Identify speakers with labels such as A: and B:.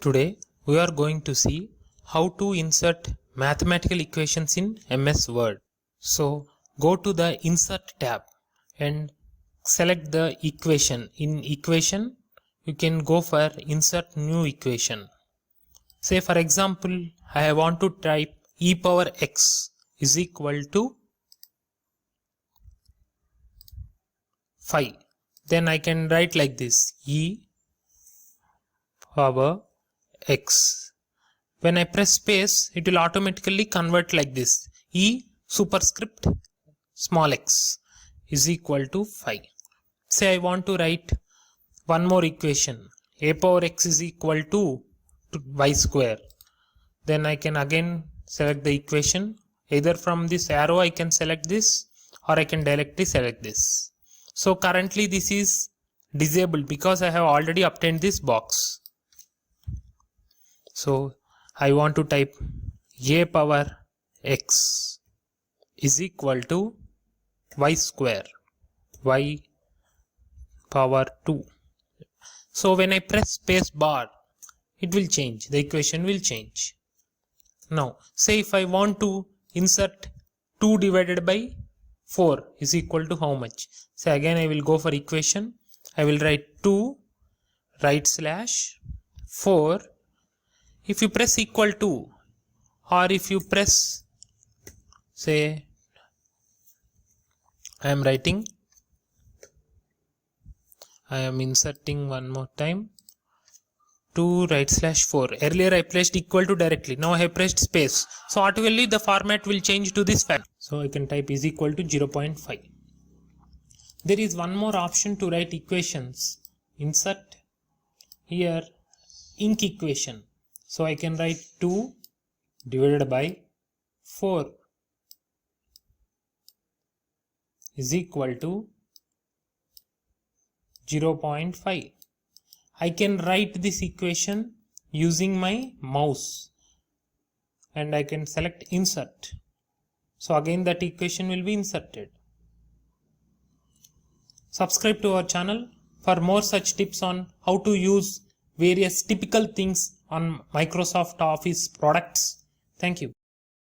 A: Today we are going to see how to insert mathematical equations in MS Word. So go to the Insert tab and select the equation. In equation you can go for Insert New Equation. Say for example I want to type e power x is equal to 5. Then I can write like this: e power x. When I press space, it will automatically convert like this: e superscript small x is equal to 5. Say I want to write one more equation: a power x is equal to y square. Then I can again select the equation. Either from this arrow I can select this, or I can directly select this. So currently this is disabled because I have already obtained this box. So I want to type a power x is equal to y square, y power 2. So when I press space bar, it will change, the equation will change. Now say if I want to insert 2 divided by 4 is equal to how much? So again I will go for equation. I will write 2 right slash 4. If you press equal to, or if you press, say I am inserting one more time, 2 right slash 4. Earlier I pressed equal to directly, now I have pressed space, so automatically the format will change to this fashion. So I can type is equal to 0.5. There is one more option to write equations. Insert here inc equation. So I can write 2 divided by 4 is equal to 0.5. I can write this equation using my mouse and I can select insert. So again that equation will be inserted. Subscribe to our channel for more such tips on how to use various typical things on Microsoft Office products. Thank you.